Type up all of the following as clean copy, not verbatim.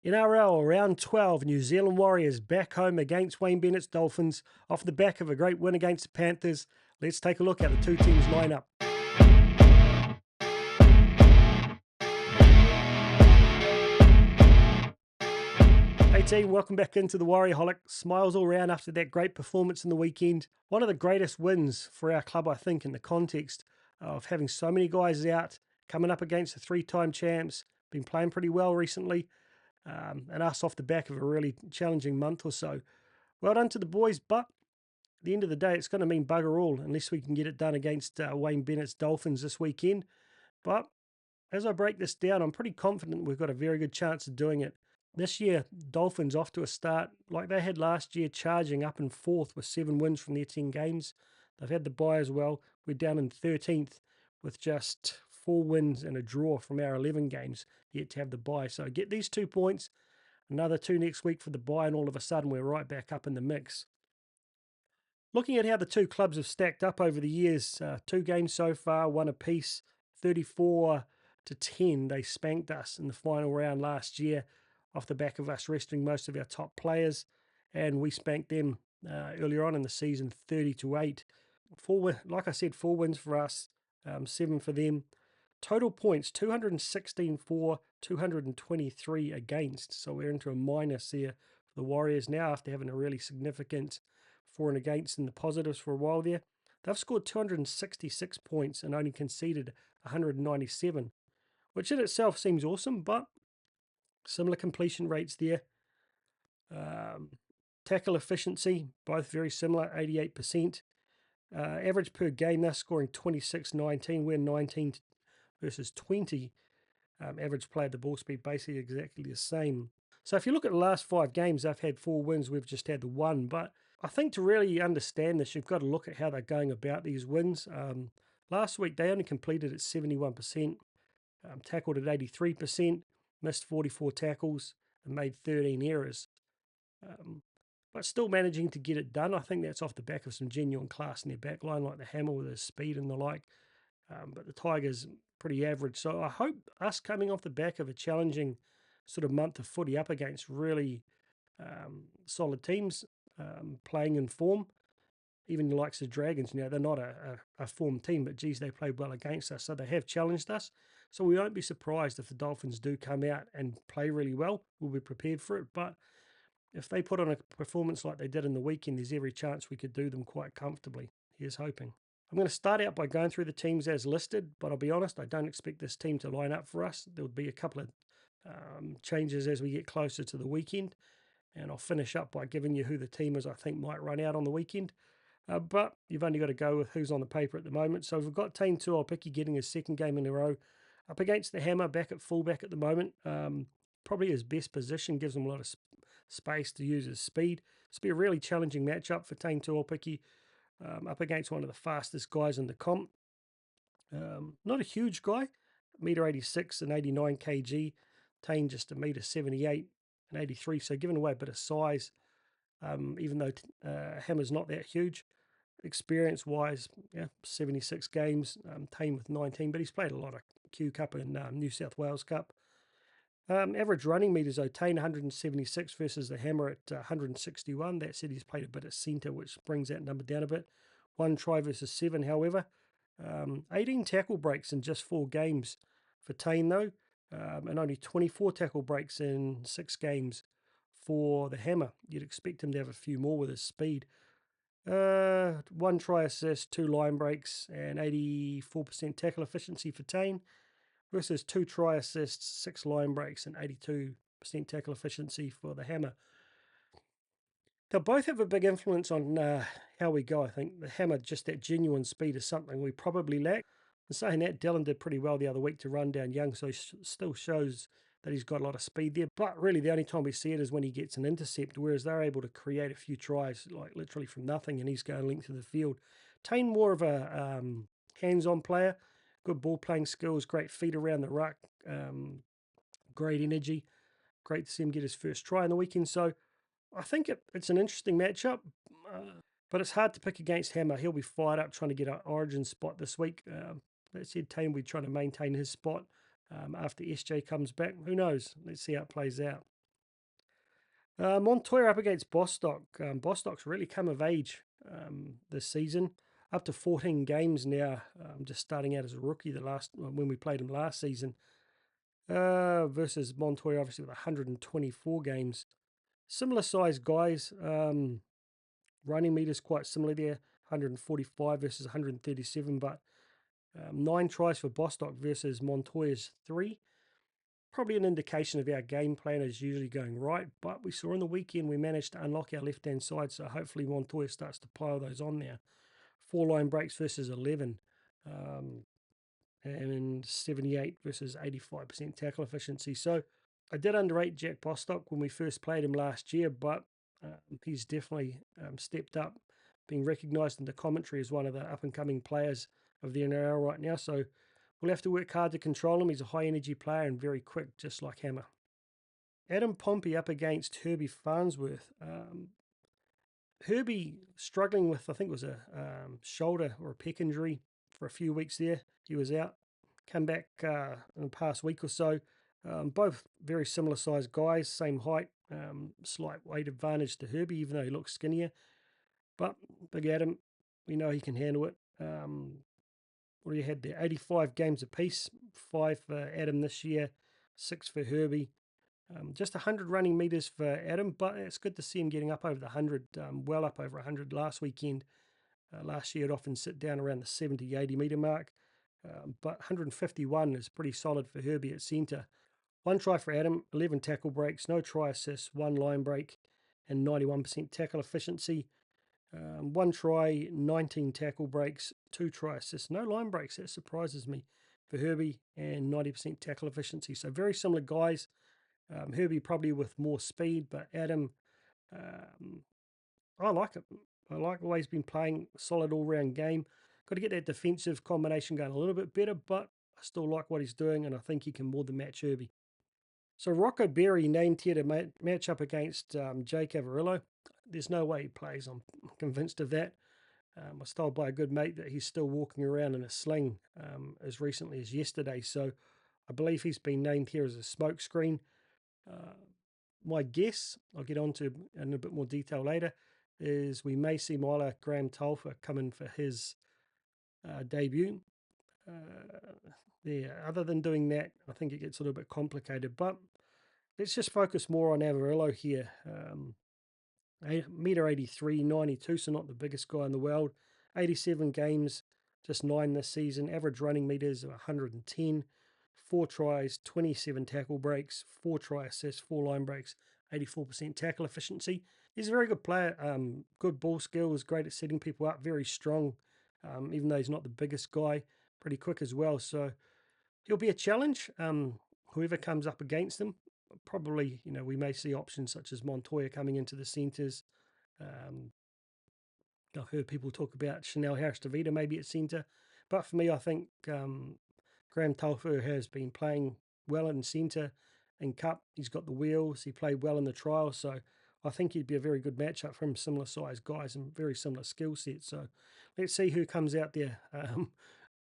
NRL round 12, New Zealand Warriors back home against Wayne Bennett's Dolphins off the back of a great win against the Panthers. Let's take a look how the two teams line up. Hey team, welcome back into the Warriorholic. Smiles all round after that great performance in the weekend. One of the greatest wins for our club, I think, in the context of having so many guys out, coming up against the three-time champs, been playing pretty well recently, and us off the back of a really challenging month or so. Well done to the boys, but at the end of the day, it's going to mean bugger all unless we can get it done against Wayne Bennett's Dolphins this weekend. But as I break this down, I'm pretty confident we've got a very good chance of doing it. This year, Dolphins off to a start like they had last year, charging up in fourth with 7 wins from their 10 games. They've had the bye as well. We're down in 13th with just 4 wins and a draw from our 11 games yet to have the bye. So get these 2 points, another 2 next week for the bye, and all of a sudden we're right back up in the mix. Looking at how the two clubs have stacked up over the years, 2 games so far, 1 apiece, 34-10. They spanked us in the final round last year off the back of us resting most of our top players, and we spanked them earlier on in the season 30-8. Like I said, 4 wins for us, 7 for them. Total points 216 for, 223 against. So we're into a minus there for the Warriors now after having a really significant for and against in the positives for a while there. They've scored 266 points and only conceded 197, which in itself seems awesome, but similar completion rates there. Tackle efficiency, both very similar, 88%. Average per game, they're scoring 26-19. We're 19 versus 20. Average play at the ball speed, basically exactly the same. So if you look at the last 5 games, they've had 4 wins. We've just had the 1. But I think to really understand this, you've got to look at how they're going about these wins. Last week, they only completed at 71%, tackled at 83%, missed 44 tackles, and made 13 errors. But still managing to get it done. I think that's off the back of some genuine class in their back line, like the Hammer with his speed and the like. But the Tigers, pretty average. So I hope us coming off the back of a challenging sort of month of footy up against really solid teams playing in form, even the likes of Dragons, they're not a formed team, but geez, they played well against us. So they have challenged us. So we won't be surprised if the Dolphins do come out and play really well. We'll be prepared for it. But if they put on a performance like they did in the weekend, there's every chance we could do them quite comfortably. Here's hoping. I'm going to start out by going through the teams as listed, but I'll be honest, I don't expect this team to line up for us. There would be a couple of changes as we get closer to the weekend, and I'll finish up by giving you who the team is I think might run out on the weekend. But you've only got to go with who's on the paper at the moment. So we've got Team Tuaupiki getting his 2nd game in a row up against the Hammer back at fullback at the moment. Probably his best position, gives him a lot of space to use his speed. It's be a really challenging matchup for Team Tuaupiki. Up against one of the fastest guys in the comp. Not a huge guy, 1.86 and 89 kg. Tane just 1.78 and 83, so giving away a bit of size, even though Hammer's not that huge. Experience-wise, 76 games, Tane with 19, but he's played a lot of Q Cup and New South Wales Cup. Average running meters, though, Tane 176 versus the Hammer at 161. That said, he's played a bit at centre, which brings that number down a bit. 1 try versus 7, however. 18 tackle breaks in just 4 games for Tane, though, and only 24 tackle breaks in 6 games for the Hammer. You'd expect him to have a few more with his speed. 1 try assist, 2 line breaks, and 84% tackle efficiency for Tane, versus 2 try assists, 6 line breaks, and 82% tackle efficiency for the Hammer. They'll both have a big influence on how we go, I think. The Hammer, just that genuine speed is something we probably lack. And saying that, Dillon did pretty well the other week to run down Young, so he still shows that he's got a lot of speed there. But really, the only time we see it is when he gets an intercept, whereas they're able to create a few tries, like literally from nothing, and he's going length of the field. Tane, more of a hands-on player. Good ball playing skills, great feet around the ruck, great energy. Great to see him get his first try on the weekend. So I think it's an interesting matchup, but it's hard to pick against Hammer. He'll be fired up trying to get an origin spot this week. That said, Tane will be trying to maintain his spot after SJ comes back. Who knows? Let's see how it plays out. Montoya up against Bostock. Bostock's really come of age this season, up to 14 games now. Just starting out as a rookie the last when we played him last season, versus Montoya obviously with 124 games. Similar size guys. Running meters quite similar there, 145 versus 137, but 9 tries for Bostock versus Montoya's 3. Probably an indication of our game plan is usually going right, but we saw on the weekend we managed to unlock our left-hand side, so hopefully Montoya starts to pile those on now. 4 line breaks versus 11, and 78 versus 85% tackle efficiency. So I did underrate Jack Bostock when we first played him last year, but he's definitely stepped up, being recognised in the commentary as one of the up-and-coming players of the NRL right now, so we'll have to work hard to control him. He's a high-energy player and very quick, just like Hammer. Adam Pompey up against Herbie Farnsworth. Herbie struggling with, I think it was a shoulder or a pec injury for a few weeks there. He was out, come back in the past week or so. Both very similar sized guys, same height, slight weight advantage to Herbie, even though he looks skinnier. But Big Adam, we know he can handle it. What do you had there? 85 games apiece, 5 for Adam this year, 6 for Herbie. Just 100 running meters for Adam, but it's good to see him getting up over the 100, well up over 100 last weekend. Last year, it often sit down around the 70, 80 meter mark, but 151 is pretty solid for Herbie at centre. 1 try for Adam, 11 tackle breaks, no try assists, 1 line break, and 91% tackle efficiency. 1 try, 19 tackle breaks, 2 try assists, no line breaks. That surprises me for Herbie, and 90% tackle efficiency. So very similar guys. Herbie probably with more speed, but Adam, I like it. I like the way he's been playing, solid all-round game. Got to get that defensive combination going a little bit better, but I still like what he's doing, and I think he can more than match Herbie. So Rocco Berry named here to match up against Jake Averillo. There's no way he plays. I'm convinced of that. I was told by a good mate that he's still walking around in a sling as recently as yesterday. So I believe he's been named here as a smokescreen. My guess, I'll get on to in a bit more detail later, is we may see Myla Graham Tolfer come in for his debut. Other than doing that, I think it gets a little bit complicated, but let's just focus more on Averillo here. Meter 83, 92, so not the biggest guy in the world. 87 games, just 9 this season. Average running meters of 110. 4 tries, 27 tackle breaks, 4 try assists, 4 line breaks, 84% tackle efficiency. He's a very good player, good ball skills, great at setting people up, very strong, even though he's not the biggest guy, pretty quick as well. So he'll be a challenge. Whoever comes up against him, probably, we may see options such as Montoya coming into the centres. I've heard people talk about Chanel Harris-Tavita maybe at centre. But for me, I think Graham Telfer has been playing well in centre in Cup. He's got the wheels. He played well in the trial. So I think he'd be a very good matchup for him. Similar sized guys and very similar skill set. So let's see who comes out there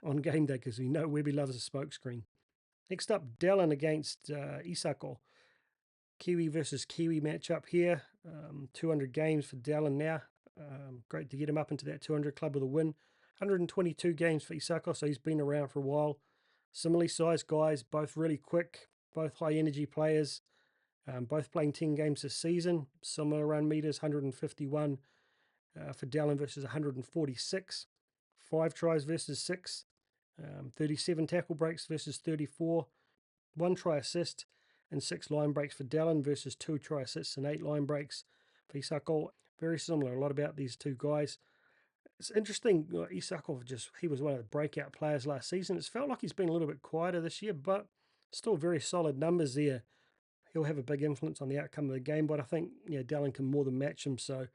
on game day, because we know Webby loves a smokescreen. Next up, Dallin against Isako. Kiwi versus Kiwi matchup here. 200 games for Dallin now. Great to get him up into that 200 club with a win. 122 games for Isako, so he's been around for a while. Similarly sized guys, both really quick, both high energy players, both playing 10 games this season. Similar run meters, 151 for Dallin versus 146. 5 tries versus 6. 37 tackle breaks versus 34. 1 try assist and 6 line breaks for Dallin versus 2 try assists and 8 line breaks for Isako. Very similar, a lot about these two guys. It's interesting, Isakov he was one of the breakout players last season. It's felt like he's been a little bit quieter this year, but still very solid numbers there. He'll have a big influence on the outcome of the game, but I think Dallin can more than match him, so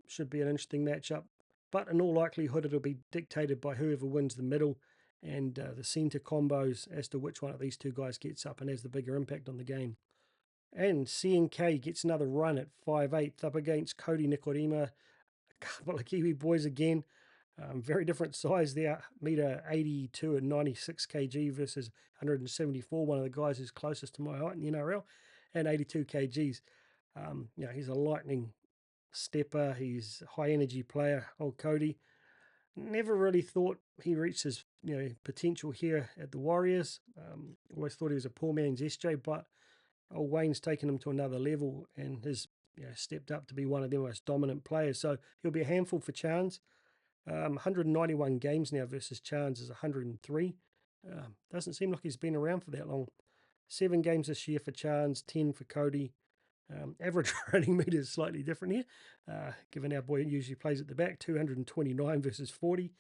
should be an interesting matchup. But in all likelihood, it'll be dictated by whoever wins the middle and the centre combos as to which one of these two guys gets up and has the bigger impact on the game. And CNK gets another run at 5'8" up against Cody Nikorima. A couple of Kiwi boys again. Very different size there. Meter 82 and 96 kg versus 174. One of the guys who's closest to my height in the NRL. And 82 kgs. He's a lightning stepper. He's a high energy player. Old Cody. Never really thought he reached his potential here at the Warriors. Always thought he was a poor man's SJ, but old Wayne's taken him to another level and has stepped up to be one of their most dominant players. So he'll be a handful for Chance. 191 games now versus Chance is 103. Doesn't seem like he's been around for that long. 7 games this year for Chance, 10 for Cody. Average running meter is slightly different here, given our boy usually plays at the back, 229 versus 40.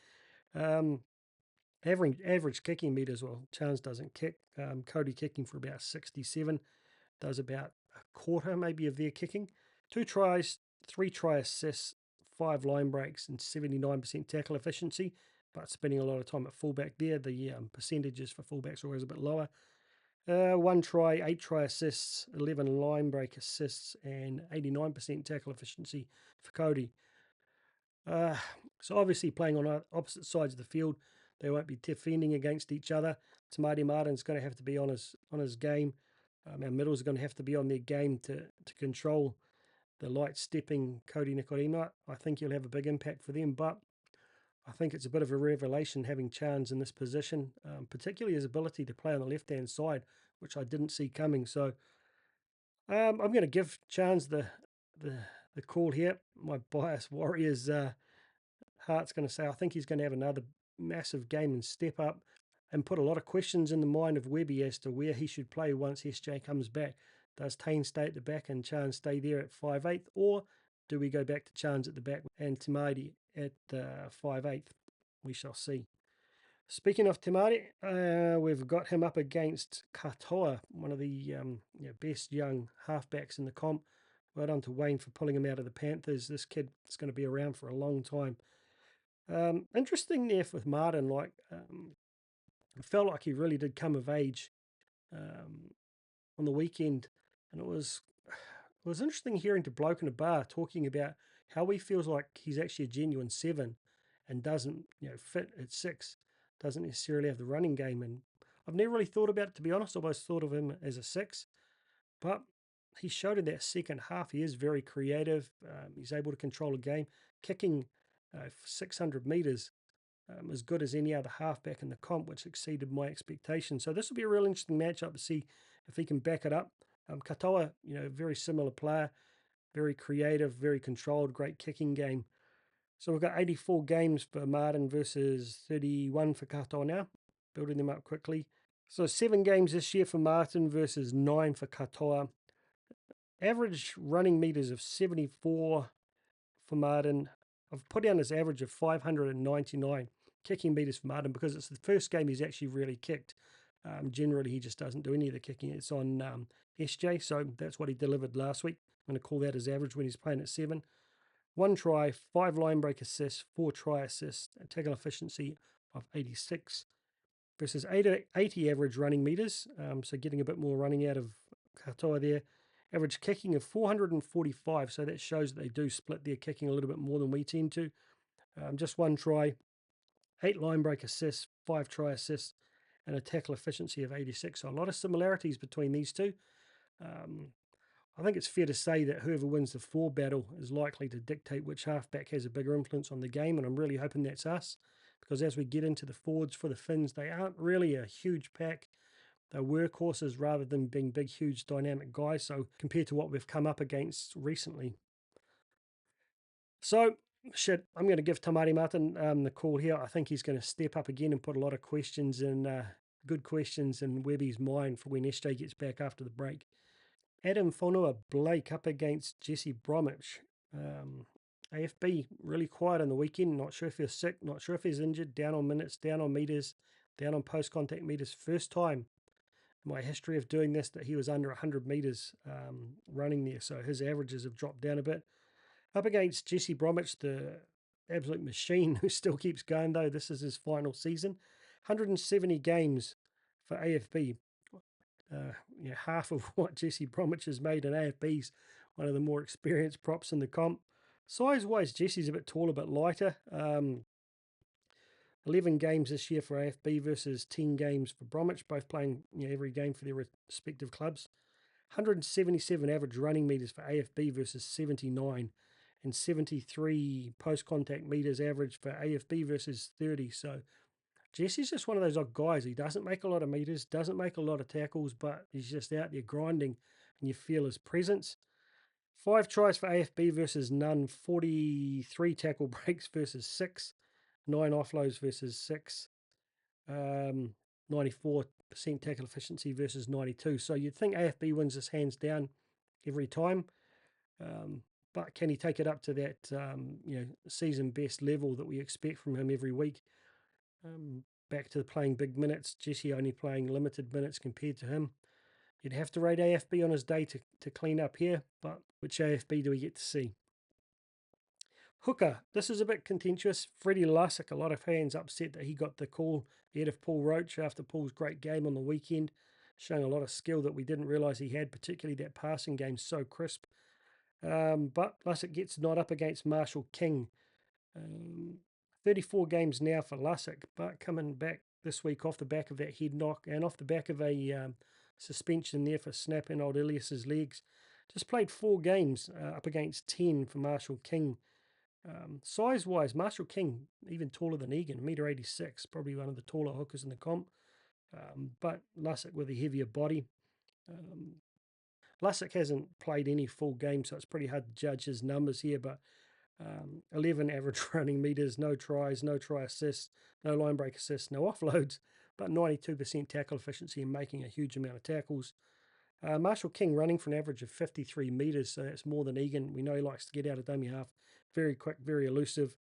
Average kicking meters, well, Chance doesn't kick. Cody kicking for about 67, does about a quarter maybe of their kicking. 2 tries, 3 try assists, 5 line breaks, and 79% tackle efficiency, but spending a lot of time at fullback there. The percentages for fullbacks are always a bit lower. 1 try, 8 try assists, 11 line break assists, and 89% tackle efficiency for Cody. So obviously playing on opposite sides of the field, they won't be defending against each other. Tamati Martin's going to have to be on his game. Our middles are going to have to be on their game to control the light stepping Cody Nikorima. I think he'll have a big impact for them, but I think it's a bit of a revelation having Chance in this position, particularly his ability to play on the left-hand side, which I didn't see coming. So I'm going to give Chance the call here. My biased Warriors heart's going to say I think he's going to have another massive game and step up and put a lot of questions in the mind of Webby as to where he should play once SJ comes back. Does Tane stay at the back and Chance stay there at 5'8", or do we go back to Chance at the back and Tamati at 5'8"? We shall see. Speaking of Tamati, we've got him up against Katoa, one of the best young halfbacks in the comp. Well done to Wayne for pulling him out of the Panthers. This kid is going to be around for a long time. Interesting there with Martin, it felt like he really did come of age on the weekend, and it was interesting hearing to Bloke in a Bar talking about how he feels like he's actually a genuine 7 and doesn't fit at 6, doesn't necessarily have the running game. And I've never really thought about it, to be honest. I've always thought of him as a 6, but he showed in that second half he is very creative. He's able to control a game, kicking 600 metres as good as any other halfback in the comp, which exceeded my expectations. So this will be a real interesting matchup to see if he can back it up. Katoa, very similar player, very creative, very controlled, great kicking game. So we've got 84 games for Martin versus 31 for Katoa now, building them up quickly. So 7 games this year for Martin versus 9 for Katoa. Average running meters of 74 for Martin. I've put down his average of 599 kicking meters for Martin because it's the first game he's actually really kicked. Generally, he just doesn't do any of the kicking. It's on SJ, so that's what he delivered last week. I'm going to call that his average when he's playing at 7. 1 try, 5 line break assists, 4 try assists, a tackle efficiency of 86 versus 80 average running meters. So getting a bit more running out of Katoa there. Average kicking of 445, so that shows that they do split their kicking a little bit more than we tend to. Just 1 try, 8 line break assists, 5 try assists, and a tackle efficiency of 86. So a lot of similarities between these two. I think it's fair to say that whoever wins the 4 battle is likely to dictate which halfback has a bigger influence on the game, and I'm really hoping that's us, because as we get into the forwards for the Finns, they aren't really a huge pack. They're workhorses rather than being big, huge, dynamic guys. So compared to what we've come up against recently. So, I'm going to give Tamati Martin the call here. I think he's going to step up again and put a lot of questions in, good questions in Webby's mind for when SJ gets back after the break. Adam Whanua Blake up against Jesse Bromwich. AFB really quiet on the weekend. Not sure if he's sick, not sure if he's injured. Down on minutes, down on meters, down on post-contact meters. First time my history of doing this that he was under 100 metres running there, so his averages have dropped down a bit. Up against Jesse Bromwich, the absolute machine who still keeps going though. This is his final season. 170 games for AFB. Half of what Jesse Bromwich has made in AFB's one of the more experienced props in the comp. Size-wise, Jesse's a bit taller, a bit lighter. 11 games this year for AFB versus 10 games for Bromwich, both playing every game for their respective clubs. 177 average running meters for AFB versus 79, and 73 post-contact meters average for AFB versus 30. So Jesse's just one of those odd guys. He doesn't make a lot of meters, doesn't make a lot of tackles, but he's just out there grinding, and you feel his presence. 5 tries for AFB versus none, 43 tackle breaks versus 6, 9 offloads versus 6, 94% tackle efficiency versus 92. So you'd think AFB wins this hands down every time. But can he take it up to that season best level that we expect from him every week? Back to playing big minutes, Jesse only playing limited minutes compared to him. You'd have to rate AFB on his day to clean up here, but which AFB do we get to see? Hooker, this is a bit contentious. Freddie Lussick, a lot of fans upset that he got the call ahead of Paul Roach after Paul's great game on the weekend, showing a lot of skill that we didn't realise he had, particularly that passing game so crisp. But Lussick gets not up against Marshall King. 34 games now for Lussick, but coming back this week off the back of that head knock and off the back of a suspension there for snapping old Ilias's legs. Just played 4 games up against 10 for Marshall King. Size-wise, Marshall King, even taller than Egan, 1.86 m, probably one of the taller hookers in the comp. But Lussick with a heavier body. Lussick hasn't played any full game, so it's pretty hard to judge his numbers here, but 11 average running meters, no tries, no try assists, no line break assists, no offloads, but 92% tackle efficiency and making a huge amount of tackles. Marshall King running for an average of 53 meters, so that's more than Egan. We know he likes to get out of dummy half. Very quick, very elusive.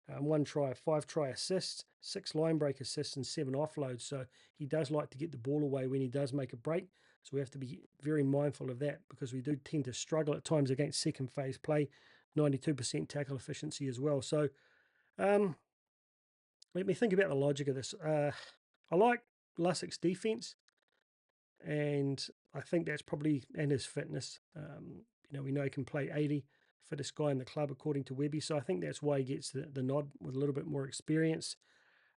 1 try, 5 try assists, 6 line break assists, and 7 offloads. So he does like to get the ball away when he does make a break. So we have to be very mindful of that because we do tend to struggle at times against second phase play. 92% tackle efficiency as well. So let me think about the logic of this. I like Lussick's defense, and I think that's probably, and his fitness. We know he can play 80, fittest guy in the club according to Webby, so I think that's why he gets the nod with a little bit more experience.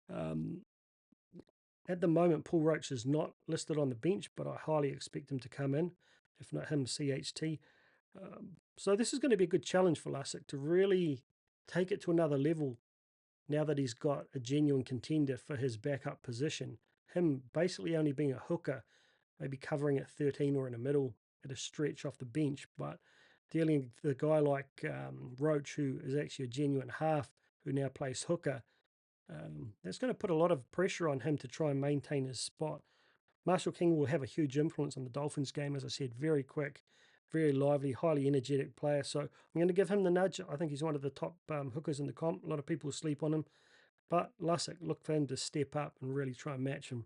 At the moment, Paul Roach is not listed on the bench, but I highly expect him to come in, if not him, CHT. So this is going to be a good challenge for Lussick to really take it to another level now that he's got a genuine contender for his backup position. Him basically only being a hooker, maybe covering at 13 or in the middle at a stretch off the bench, but dealing with a guy like Roach, who is actually a genuine half, who now plays hooker, that's going to put a lot of pressure on him to try and maintain his spot. Marshall King will have a huge influence on the Dolphins game, as I said, very quick, very lively, highly energetic player. So I'm going to give him the nudge. I think he's one of the top hookers in the comp. A lot of people sleep on him. But Lussick, look for him to step up and really try and match him.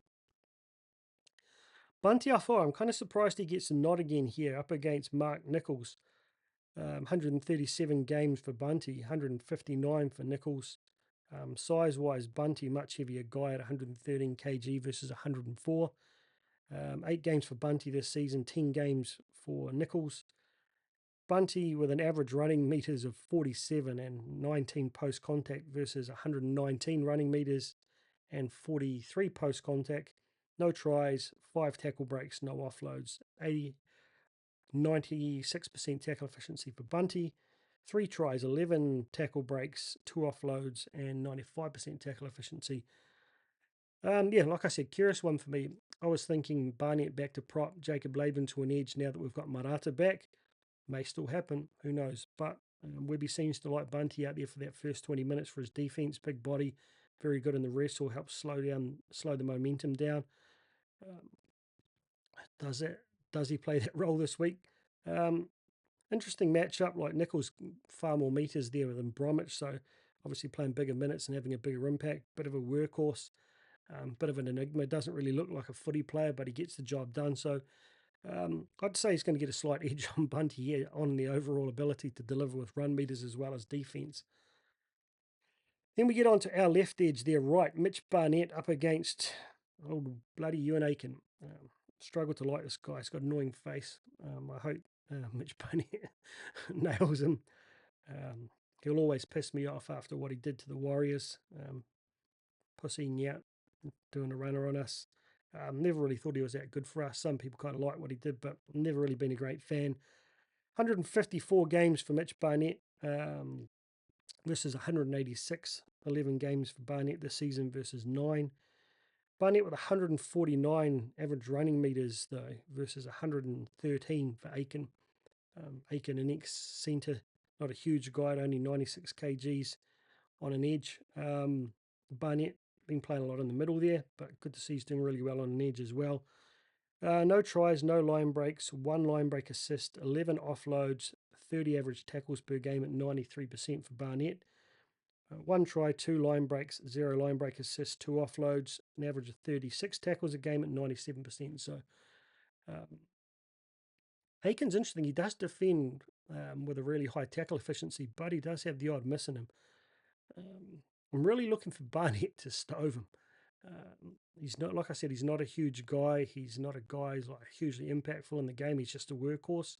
Bunty Afoa, I'm kind of surprised he gets a nod again here up against Mark Nichols. 137 games for Bunty, 159 for Nichols. Size-wise, Bunty, much heavier guy at 113 kg versus 104. 8 games for Bunty this season, 10 games for Nichols. Bunty with an average running meters of 47 and 19 post-contact versus 119 running meters and 43 post-contact. No tries, 5 tackle breaks, no offloads. 96% tackle efficiency for Bunty. 3 tries, 11 tackle breaks, 2 offloads, and 95% tackle efficiency. Like I said, curious one for me. I was thinking Barnett back to prop, Jacob Laban to an edge now that we've got Marata back. May still happen, who knows. But Webby seems to like Bunty out there for that first 20 minutes for his defense. Big body, very good in the wrestle, helps slow the momentum down. Does he play that role this week? Interesting matchup, like Nichols far more meters there than Bromwich, so obviously playing bigger minutes and having a bigger impact. Bit of a workhorse, bit of an enigma. Doesn't really look like a footy player, but he gets the job done. So I'd say he's going to get a slight edge on Bunty here on the overall ability to deliver with run meters as well as defense. Then we get on to our left edge there, right. Mitch Barnett up against old bloody Ewan Aiken. Struggle to like this guy. He's got an annoying face. I hope Mitch Barnett nails him. He'll always piss me off after what he did to the Warriors. Pussying out, doing a runner on us. Never really thought he was that good for us. Some people kind of like what he did, but never really been a great fan. 154 games for Mitch Barnett versus 186. 11 games for Barnett this season versus 9. Barnett with 149 average running meters, though, versus 113 for Aiken. Aiken, an ex-centre, not a huge guy, only 96 kgs on an edge. Barnett been playing a lot in the middle there, but good to see he's doing really well on an edge as well. No tries, no line breaks, 1 line break assist, 11 offloads, 30 average tackles per game at 93% for Barnett. 1 try, 2 line breaks, 0 line break assists, 2 offloads, an average of 36 tackles a game at 97%. So Aiken's interesting. He does defend with a really high tackle efficiency, but he does have the odd miss in him. I'm really looking for Barnett to stove him. He's not, like I said, he's not a huge guy. He's not a guy who's like hugely impactful in the game. He's just a workhorse.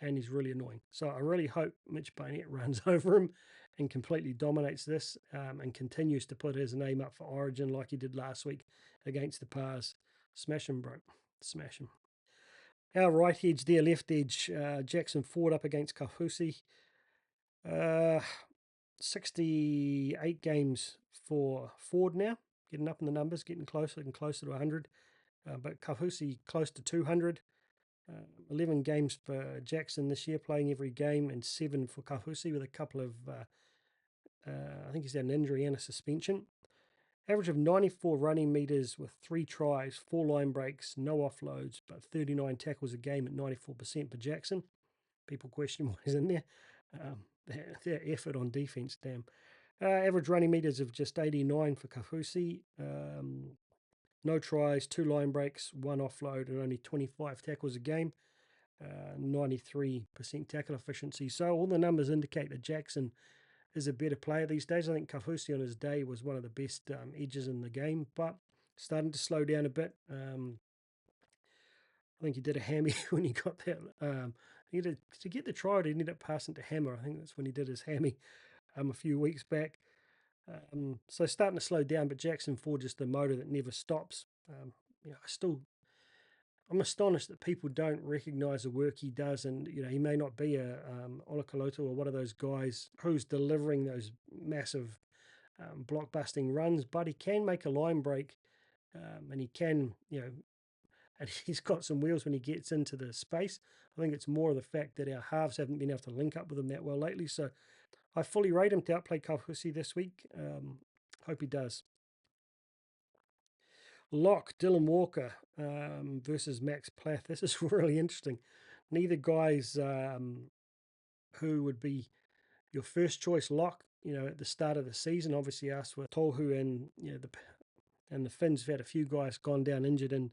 And he's really annoying. So I really hope Mitch Barnett runs over him and completely dominates this and continues to put his name up for Origin like he did last week against the Pars. Smash him, bro. Smash him. Our right edge, their left edge, Jackson Ford up against Kaufusi. 68 games for Ford now, getting up in the numbers, getting closer and closer to 100. But Kaufusi close to 200. 11 games for Jackson this year, playing every game, and 7 for Kaufusi with a couple of, I think he's had an injury and a suspension. Average of 94 running meters with 3 tries, 4 line breaks, no offloads, but 39 tackles a game at 94% for Jackson. People question why he's in there. Their effort on defense, damn. Average running meters of just 89 for Kaufusi. No tries, 2 line breaks, 1 offload, and only 25 tackles a game. 93% tackle efficiency. So all the numbers indicate that Jackson is a better player these days. I think Kaufusi on his day was one of the best edges in the game, but starting to slow down a bit. I think he did a hammy when he got that. To get the try, he ended up passing to Hammer. I think that's when he did his hammy a few weeks back. So starting to slow down, but Jackson Ford just the motor that never stops. I'm astonished that people don't recognise the work he does, and he may not be a Olakaloto or one of those guys who's delivering those massive blockbusting runs, but he can make a line break, and he can, and he's got some wheels when he gets into the space. I think it's more of the fact that our halves haven't been able to link up with him that well lately. So I fully rate him to outplay Kaufusi this week. Hope he does. Lock, Dylan Walker versus Max Plath. This is really interesting. Neither guys who would be your first choice lock, at the start of the season. Obviously, us with Tohu and the Finns have had a few guys gone down injured and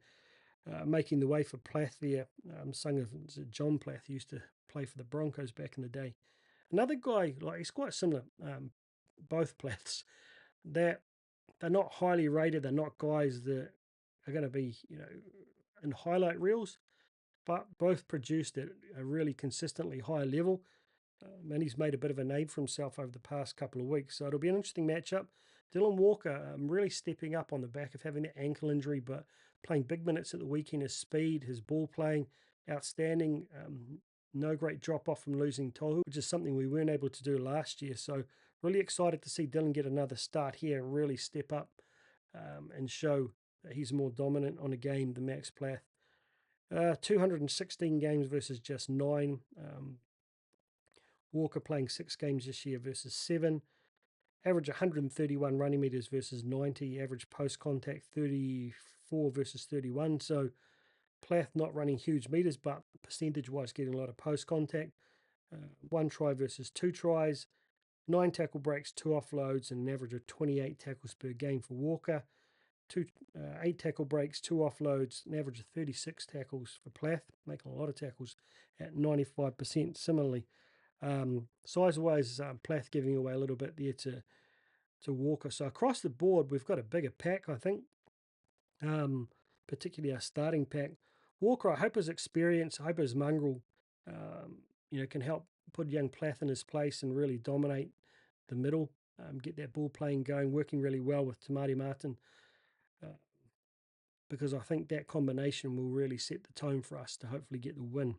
making the way for Plath there. Son of John Plath used to play for the Broncos back in the day. Another guy, he's quite similar, both Plaths, that they're not highly rated. They're not guys that are going to be, in highlight reels, but both produced at a really consistently high level. And he's made a bit of a name for himself over the past couple of weeks. So it'll be an interesting matchup. Dylan Walker really stepping up on the back of having that ankle injury, but playing big minutes at the weekend. His speed, his ball playing, outstanding. No great drop off from losing Tohu, which is something we weren't able to do last year. So really excited to see Dylan get another start here, really step up and show that he's more dominant on a game than Max Plath. 216 games versus just 9. Walker playing 6 games this year versus 7. Average 131 running meters versus 90. Average post contact 34 versus 31. So Plath not running huge meters, but percentage wise getting a lot of post contact. 1 try versus 2 tries. 9 tackle breaks, 2 offloads, and an average of 28 tackles per game for Walker. 8 tackle breaks, 2 offloads, an average of 36 tackles for Plath, making a lot of tackles at 95%. Similarly, size-wise, Plath giving away a little bit there to Walker. So across the board, we've got a bigger pack, I think, particularly our starting pack. Walker, I hope his experience, I hope his mongrel, can help put young Plath in his place and really dominate the middle, get that ball playing going, working really well with Tamati Martin. because I think that combination will really set the tone for us to hopefully get the win.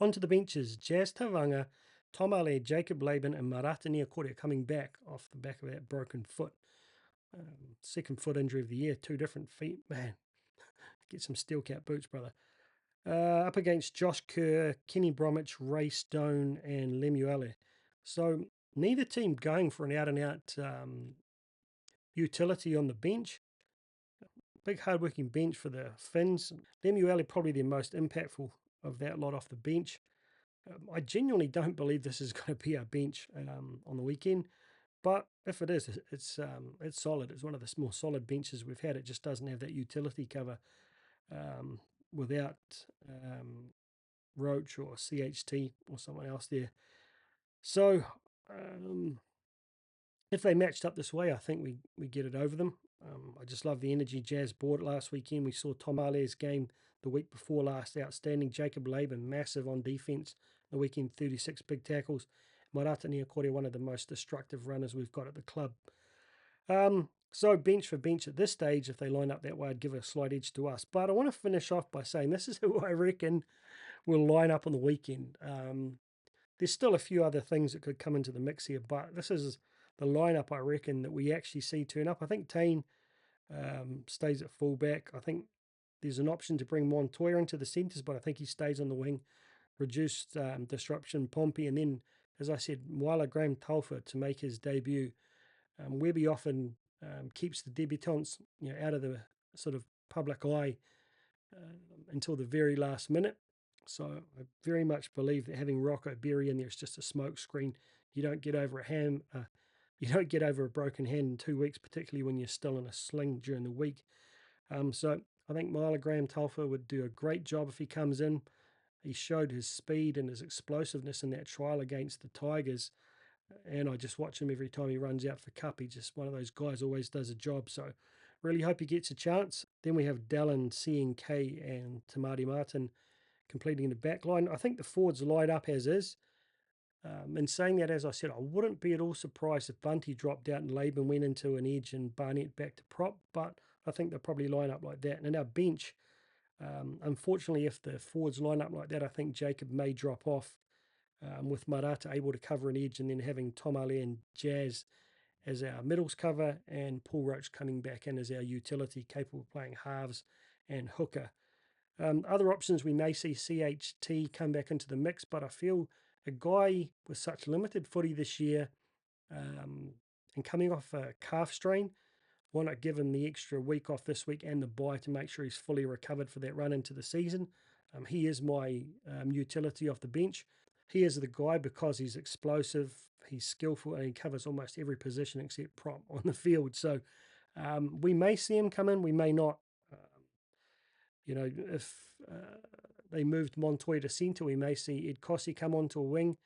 Onto the benches, Jazz Tavanga, Tom Ale, Jacob Laban and Marata Niakorea coming back off the back of that broken foot. Second foot injury of the year, 2 different feet. Man, get some steel cap boots, brother. Up against Josh Kerr, Kenny Bromwich, Ray Stone and Lemuele. So neither team going for an out-and-out utility on the bench. Big hard-working bench for the Finns. Lemuele probably the most impactful of that lot off the bench. I genuinely don't believe this is going to be our bench on the weekend, but if it is, it's solid. It's one of the more solid benches we've had. It just doesn't have that utility cover without Roach or CHT or someone else there. So if they matched up this way, I think we get it over them. I just love the energy Jazz brought last weekend. We saw Tom Ale's game the week before last, outstanding. Jacob Laban, massive on defense the weekend, 36 big tackles. Marata Niakorea, one of the most destructive runners we've got at the club. So bench for bench at this stage, if they line up that way, I'd give a slight edge to us. But I want to finish off by saying this is who I reckon will line up on the weekend. There's still a few other things that could come into the mix here, but this is the lineup I reckon that we actually see turn up. I think Tane stays at fullback. I think there's an option to bring Montoya into the centres, but I think he stays on the wing. Reduced disruption, Pompey, and then, as I said, Wala Graham Talfa to make his debut. Webby often keeps the debutants out of the sort of public eye until the very last minute. So I very much believe that having Rocco Berry in there is just a smoke screen. You don't get over you don't get over a broken hand in 2 weeks, particularly when you're still in a sling during the week. So I think Myla Graham Talfa would do a great job if he comes in. He showed his speed and his explosiveness in that trial against the Tigers. And I just watch him every time he runs out for cup. He's just one of those guys, always does a job. So really hope he gets a chance. Then we have Dallin, CNK and Tamati Martin completing the back line. I think the forwards light up as is. In saying that, as I said, I wouldn't be at all surprised if Bunty dropped out and Laban went into an edge and Barnett back to prop, but I think they'll probably line up like that. And in our bench, unfortunately, if the forwards line up like that, I think Jacob may drop off with Marata able to cover an edge and then having Tom Ale and Jazz as our middles cover and Paul Roach coming back in as our utility, capable of playing halves and hooker. Other options, we may see CHT come back into the mix, but I feel a guy with such limited footy this year and coming off a calf strain, why not give him the extra week off this week and the bye to make sure he's fully recovered for that run into the season? He is my utility off the bench. He is the guy because he's explosive, he's skillful, and he covers almost every position except prop on the field. So we may see him come in, we may not. If they moved Montoya to centre, we may see Ed Cossey come onto a wing,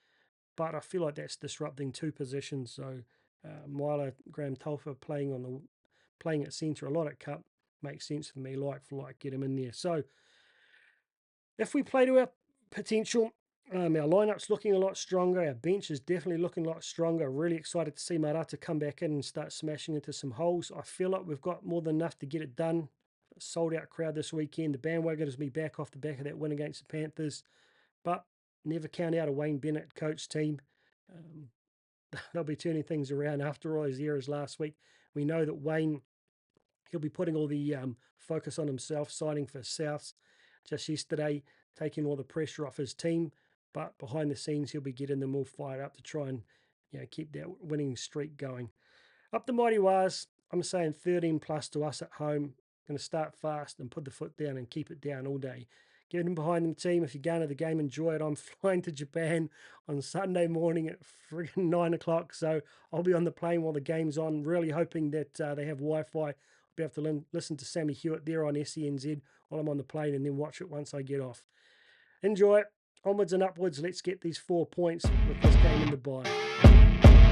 but I feel like that's disrupting 2 positions. So Myla Graham Talfa playing at centre a lot at cup makes sense for me, like for like, get him in there. So if we play to our potential, our lineup's looking a lot stronger. Our bench is definitely looking a lot stronger. Really excited to see Marata come back in and start smashing into some holes. I feel like we've got more than enough to get it done. Sold out crowd this weekend. The bandwagoners will be back off the back of that win against the Panthers, but never count out a Wayne Bennett coach team. They'll be turning things around after all his errors last week. We know that Wayne, he'll be putting all the focus on himself, signing for Souths just yesterday, taking all the pressure off his team, but behind the scenes he'll be getting them all fired up to try and keep that winning streak going. Up the Mighty Wars, I'm saying 13 plus to us at home. Going to start fast and put the foot down and keep it down all day. Get in behind the team. If you're going to the game, enjoy it. I'm flying to Japan on Sunday morning at friggin' 9 o'clock, so I'll be on the plane while the game's on, really hoping that they have Wi-Fi. I'll be able to listen to Sammy Hewitt there on SENZ while I'm on the plane and then watch it once I get off. Enjoy it. Onwards and upwards. Let's get these 4 points with this game in the bye.